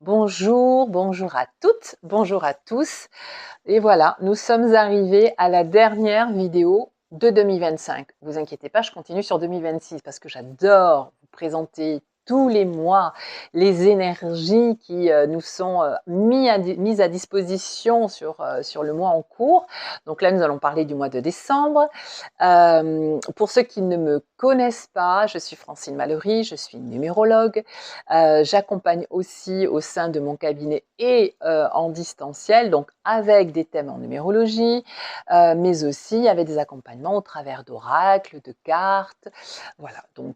Bonjour, bonjour à toutes, bonjour à tous. Et voilà, nous sommes arrivés à la dernière vidéo de 2025. Vous inquiétez pas, je continue sur 2026 parce que j'adore vous présenter tous les mois les énergies qui nous sont mises à disposition sur le mois en cours. Donc là, nous allons parler du mois de décembre. Pour ceux qui ne me connaissent pas, je suis Francine Mallory, je suis numérologue. J'accompagne aussi au sein de mon cabinet et en distanciel, donc avec des thèmes en numérologie, mais aussi avec des accompagnements au travers d'oracles, de cartes. Voilà, donc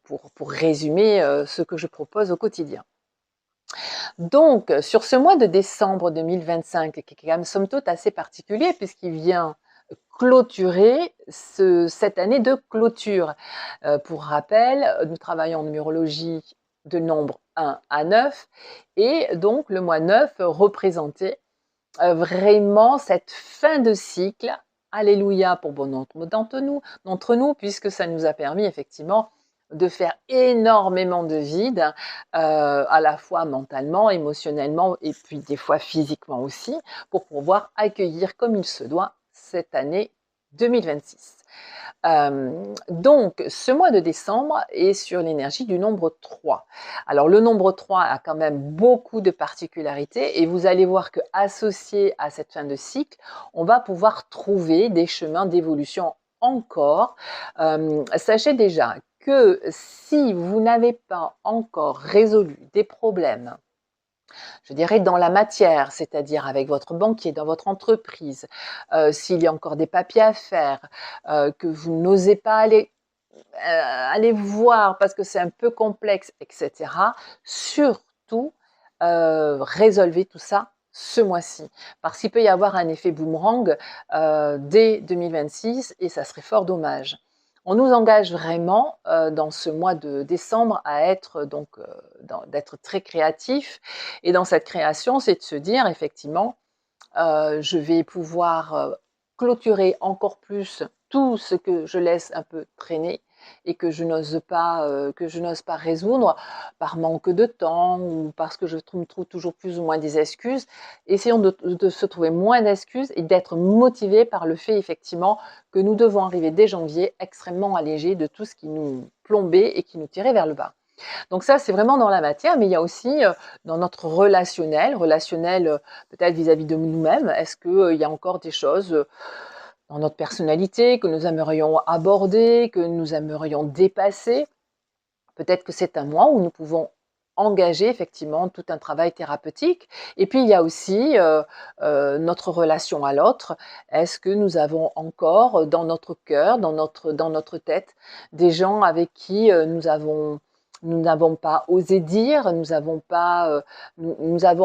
pour résumer ce que je propose au quotidien. Donc, sur ce mois de décembre 2025, qui est quand même somme toute assez particulier puisqu'il vient clôturer cette année de clôture. Pour rappel, nous travaillons en numérologie de nombre 1 à 9 et donc le mois 9 représentait vraiment cette fin de cycle. Alléluia pour bon nombre d'entre nous, puisque ça nous a permis effectivement de faire énormément de vide, à la fois mentalement, émotionnellement et puis des fois physiquement aussi, pour pouvoir accueillir comme il se doit cette année 2026. Donc, ce mois de décembre est sur l'énergie du nombre 3. Alors, le nombre 3 a quand même beaucoup de particularités et vous allez voir que associé à cette fin de cycle, on va pouvoir trouver des chemins d'évolution encore. Sachez déjà que si vous n'avez pas encore résolu des problèmes, je dirais dans la matière, c'est-à-dire avec votre banquier, dans votre entreprise, s'il y a encore des papiers à faire, que vous n'osez pas aller voir parce que c'est un peu complexe, etc. Surtout, résolvez tout ça ce mois-ci. Parce qu'il peut y avoir un effet boomerang dès 2026 et ça serait fort dommage. On nous engage vraiment dans ce mois de décembre à être d'être très créatif. Et dans cette création, c'est de se dire effectivement, je vais pouvoir clôturer encore plus tout ce que je laisse un peu traîner et que je n'ose pas résoudre par manque de temps ou parce que je me trouve toujours plus ou moins des excuses. Essayons de se trouver moins d'excuses et d'être motivés par le fait effectivement que nous devons arriver dès janvier extrêmement allégés de tout ce qui nous plombait et qui nous tirait vers le bas. Donc ça, c'est vraiment dans la matière, mais il y a aussi dans notre relationnel peut-être vis-à-vis de nous-mêmes. Est-ce qu'il y a encore des choses dans notre personnalité que nous aimerions aborder, que nous aimerions dépasser? Peut-être que c'est un mois où nous pouvons engager effectivement tout un travail thérapeutique. Et puis il y a aussi notre relation à l'autre. Est-ce que nous avons encore dans notre cœur, dans notre tête, des gens avec qui nous n'avons pas osé dire, nous avons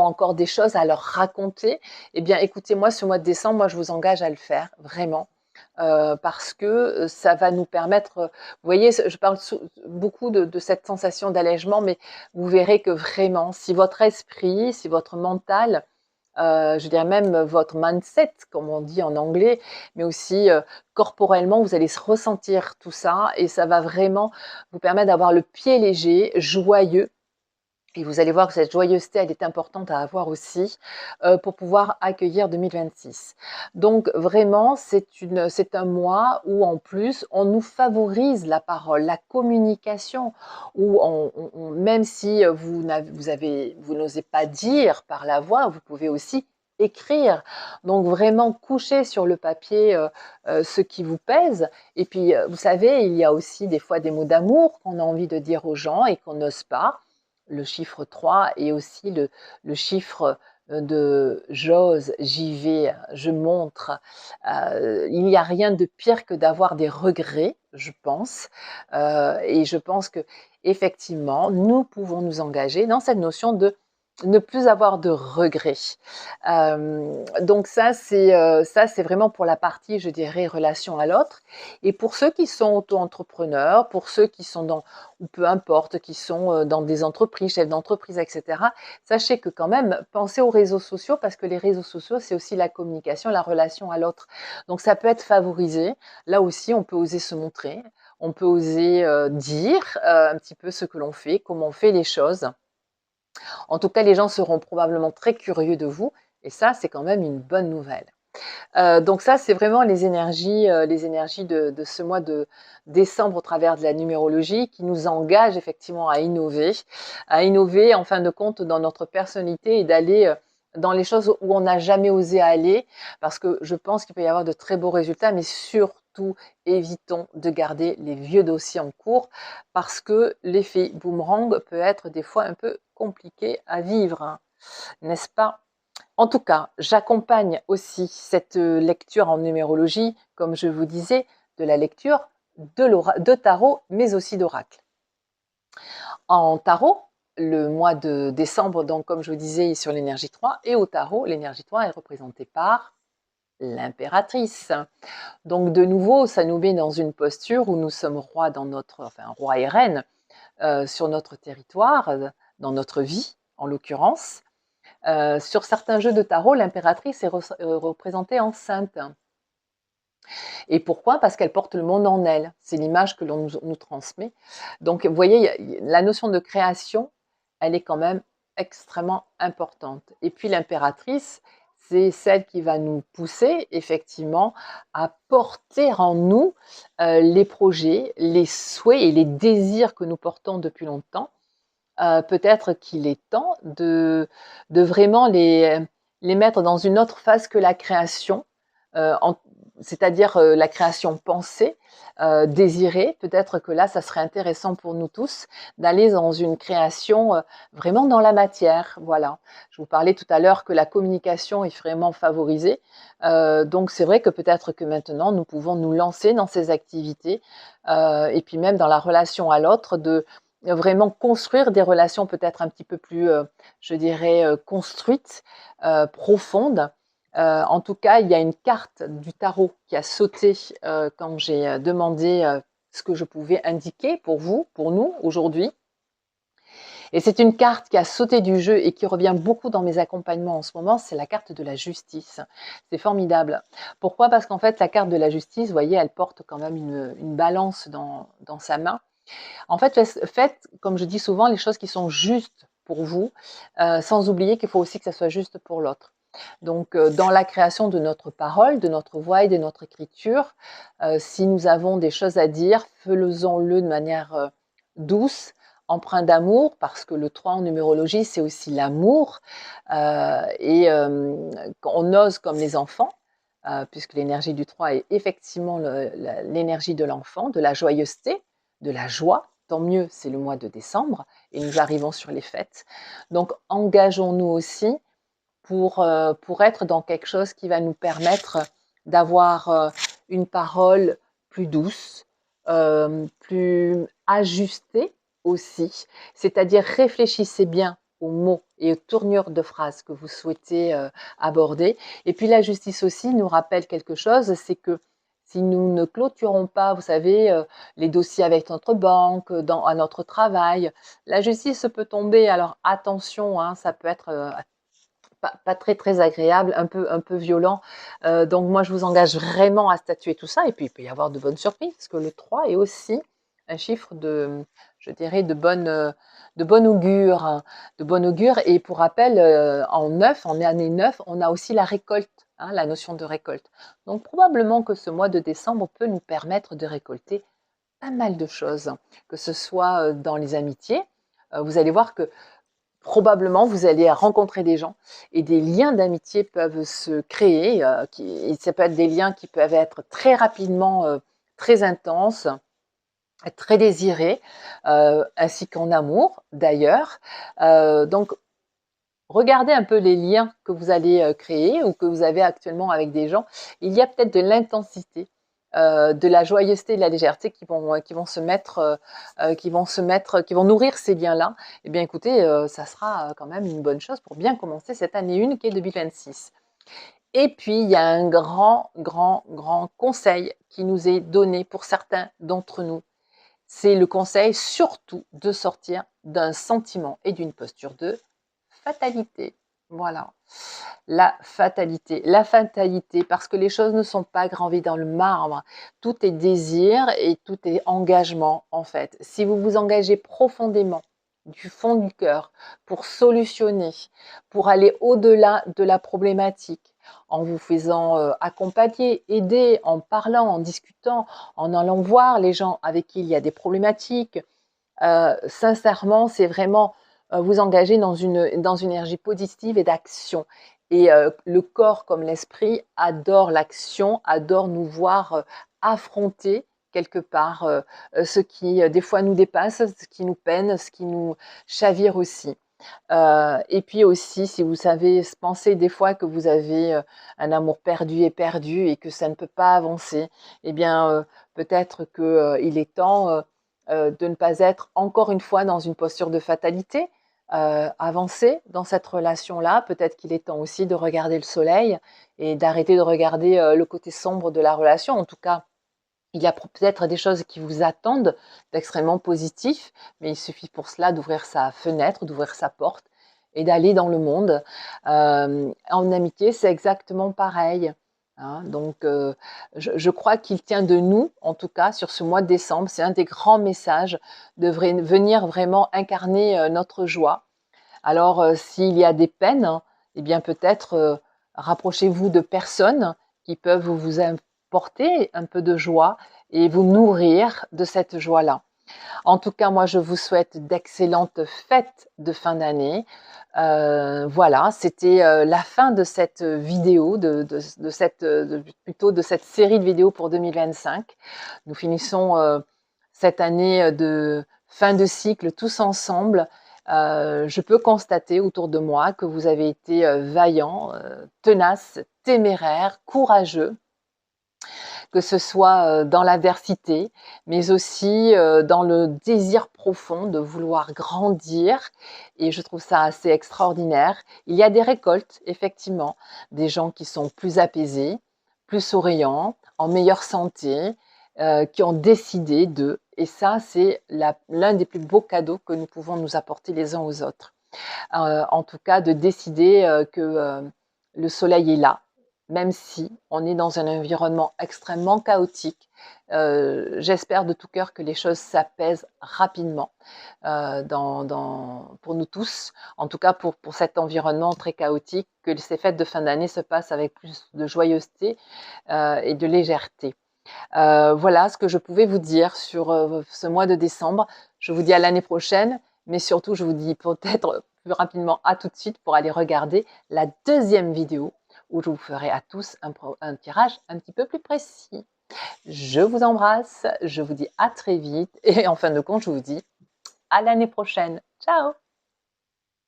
encore des choses à leur raconter? Eh bien, écoutez, moi, ce mois de décembre, moi, je vous engage à le faire, vraiment. Parce que ça va nous permettre, vous voyez, je parle beaucoup de cette sensation d'allègement, mais vous verrez que vraiment, si votre esprit, si votre mental, je dirais même votre mindset, comme on dit en anglais, mais aussi corporellement, vous allez ressentir tout ça et ça va vraiment vous permettre d'avoir le pied léger, joyeux, et vous allez voir que cette joyeuseté, elle est importante à avoir aussi pour pouvoir accueillir 2026. Donc vraiment, c'est un mois où en plus, on nous favorise la parole, la communication, où même si vous n'osez pas dire par la voix, vous pouvez aussi écrire. Donc vraiment coucher sur le papier ce qui vous pèse. Et puis, vous savez, il y a aussi des fois des mots d'amour qu'on a envie de dire aux gens et qu'on n'ose pas. Le chiffre 3 et aussi le chiffre de j'ose, j'y vais, je montre. Il n'y a rien de pire que d'avoir des regrets, je pense. Et je pense que effectivement, nous pouvons nous engager dans cette notion de ne plus avoir de regrets. Donc ça, c'est vraiment pour la partie, je dirais, relation à l'autre. Et pour ceux qui sont auto-entrepreneurs, pour ceux qui sont dans ou peu importe, qui sont dans des entreprises, chefs d'entreprise, etc. Sachez que quand même, pensez aux réseaux sociaux parce que les réseaux sociaux, c'est aussi la communication, la relation à l'autre. Donc ça peut être favorisé. Là aussi, on peut oser se montrer, on peut oser dire un petit peu ce que l'on fait, comment on fait les choses. En tout cas, les gens seront probablement très curieux de vous et ça, c'est quand même une bonne nouvelle. Donc ça, c'est vraiment les énergies de ce mois de décembre au travers de la numérologie qui nous engagent effectivement à innover en fin de compte dans notre personnalité et d'aller dans les choses où on n'a jamais osé aller, parce que je pense qu'il peut y avoir de très beaux résultats, mais surtout évitons de garder les vieux dossiers en cours, parce que l'effet boomerang peut être des fois un peu compliqué à vivre, hein, n'est-ce pas? En tout cas, j'accompagne aussi cette lecture en numérologie, comme je vous disais, de la lecture de tarot, mais aussi d'oracle. En tarot, le mois de décembre, donc comme je vous disais, est sur l'énergie 3, et au tarot, l'énergie 3 est représentée par l'impératrice. Donc de nouveau, ça nous met dans une posture où nous sommes rois dans notre, enfin roi et reine sur notre territoire, dans notre vie en l'occurrence. Sur certains jeux de tarot, l'impératrice est représentée en sainte. Et pourquoi? Parce qu'elle porte le monde en elle. C'est l'image que l'on nous transmet. Donc, vous voyez, la notion de création, elle est quand même extrêmement importante. Et puis l'impératrice, c'est celle qui va nous pousser effectivement à porter en nous les projets, les souhaits et les désirs que nous portons depuis longtemps. Peut-être qu'il est temps de vraiment les mettre dans une autre phase que la création, c'est-à-dire la création pensée, désirée. Peut-être que là, ça serait intéressant pour nous tous d'aller dans une création vraiment dans la matière. Voilà. Je vous parlais tout à l'heure que la communication est vraiment favorisée. Donc c'est vrai que peut-être que maintenant, nous pouvons nous lancer dans ces activités et puis même dans la relation à l'autre de vraiment construire des relations peut-être un petit peu plus, je dirais, construites, profondes. En tout cas, il y a une carte du tarot qui a sauté quand j'ai demandé ce que je pouvais indiquer pour vous, pour nous, aujourd'hui. Et c'est une carte qui a sauté du jeu et qui revient beaucoup dans mes accompagnements en ce moment, c'est la carte de la justice. C'est formidable. Pourquoi? Parce qu'en fait, la carte de la justice, vous voyez, elle porte quand même une balance dans sa main. En fait, faites, comme je dis souvent, les choses qui sont justes pour vous, sans oublier qu'il faut aussi que ça soit juste pour l'autre. Donc, dans la création de notre parole, de notre voix et de notre écriture, si nous avons des choses à dire, faisons-le de manière douce, empreinte d'amour, parce que le 3 en numérologie, c'est aussi l'amour. Et on ose comme les enfants, puisque l'énergie du 3 est effectivement l'énergie de l'enfant, de la joyeuseté, de la joie. Tant mieux, c'est le mois de décembre et nous arrivons sur les fêtes. Donc, engageons-nous aussi pour être dans quelque chose qui va nous permettre d'avoir une parole plus douce, plus ajustée aussi. C'est-à-dire réfléchissez bien aux mots et aux tournures de phrases que vous souhaitez aborder. Et puis la justice aussi nous rappelle quelque chose, c'est que si nous ne clôturons pas, vous savez, les dossiers avec notre banque, à notre travail, la justice peut tomber. Alors attention, hein, ça peut être pas très, très agréable, un peu violent. Donc moi, je vous engage vraiment à statuer tout ça. Et puis, il peut y avoir de bonnes surprises, parce que le 3 est aussi un chiffre je dirais, de bonne augure, hein, de bonne augure. Et pour rappel, en année 9, on a aussi la récolte, hein, la notion de récolte. Donc probablement que ce mois de décembre peut nous permettre de récolter pas mal de choses, que ce soit dans les amitiés. Vous allez voir que probablement, vous allez rencontrer des gens et des liens d'amitié peuvent se créer. Et ça peut être des liens qui peuvent être très rapidement très intenses, très désirés, ainsi qu'en amour d'ailleurs. Donc, regardez un peu les liens que vous allez créer ou que vous avez actuellement avec des gens. Il y a peut-être de l'intensité, de la joyeuseté, de la légèreté qui vont se mettre, qui vont nourrir ces liens-là. Eh bien, écoutez, ça sera quand même une bonne chose pour bien commencer cette année 1 qui est 2026. Et puis, il y a un grand, grand, grand conseil qui nous est donné pour certains d'entre nous. C'est le conseil surtout de sortir d'un sentiment et d'une posture de fatalité. Voilà, la fatalité. La fatalité, parce que les choses ne sont pas gravées dans le marbre. Tout est désir et tout est engagement, en fait. Si vous vous engagez profondément du fond du cœur, pour solutionner, pour aller au-delà de la problématique, en vous faisant accompagner, aider, en parlant, en discutant, en allant voir les gens avec qui il y a des problématiques. Sincèrement, c'est vraiment vous engager dans une énergie positive et d'action. Et le corps comme l'esprit adore l'action, adore nous voir affronter quelque part ce qui des fois nous dépasse, ce qui nous peine, ce qui nous chavire aussi. Et puis aussi, si vous savez, penser des fois que vous avez un amour perdu et que ça ne peut pas avancer, eh bien, peut-être qu'il est temps de ne pas être encore une fois dans une posture de fatalité, avancer dans cette relation-là. Peut-être qu'il est temps aussi de regarder le soleil et d'arrêter de regarder le côté sombre de la relation. En tout cas, il y a peut-être des choses qui vous attendent d'extrêmement positif, mais il suffit pour cela d'ouvrir sa fenêtre, d'ouvrir sa porte et d'aller dans le monde. En amitié, c'est exactement pareil. Hein. Donc, je crois qu'il tient de nous, en tout cas, sur ce mois de décembre. C'est un des grands messages de venir vraiment incarner notre joie. Alors, s'il y a des peines, hein, eh bien peut-être rapprochez-vous de personnes qui peuvent vous apporter un peu de joie et vous nourrir de cette joie-là. En tout cas, moi, je vous souhaite d'excellentes fêtes de fin d'année. Voilà, c'était la fin de cette vidéo, plutôt de cette série de vidéos pour 2025. Nous finissons cette année de fin de cycle tous ensemble. Je peux constater autour de moi que vous avez été vaillants, tenaces, téméraires, courageux, que ce soit dans l'adversité, mais aussi dans le désir profond de vouloir grandir. Et je trouve ça assez extraordinaire. Il y a des récoltes, effectivement, des gens qui sont plus apaisés, plus souriants, en meilleure santé, qui ont décidé de. Et ça, c'est l'un des plus beaux cadeaux que nous pouvons nous apporter les uns aux autres. En tout cas, de décider que le soleil est là, même si on est dans un environnement extrêmement chaotique. J'espère de tout cœur que les choses s'apaisent rapidement pour nous tous, en tout cas pour cet environnement très chaotique, que ces fêtes de fin d'année se passent avec plus de joyeuseté et de légèreté. Voilà ce que je pouvais vous dire sur ce mois de décembre. Je vous dis à l'année prochaine, mais surtout je vous dis peut-être plus rapidement à tout de suite pour aller regarder la deuxième vidéo où je vous ferai à tous un tirage un petit peu plus précis. Je vous embrasse, je vous dis à très vite et en fin de compte, je vous dis à l'année prochaine. Ciao!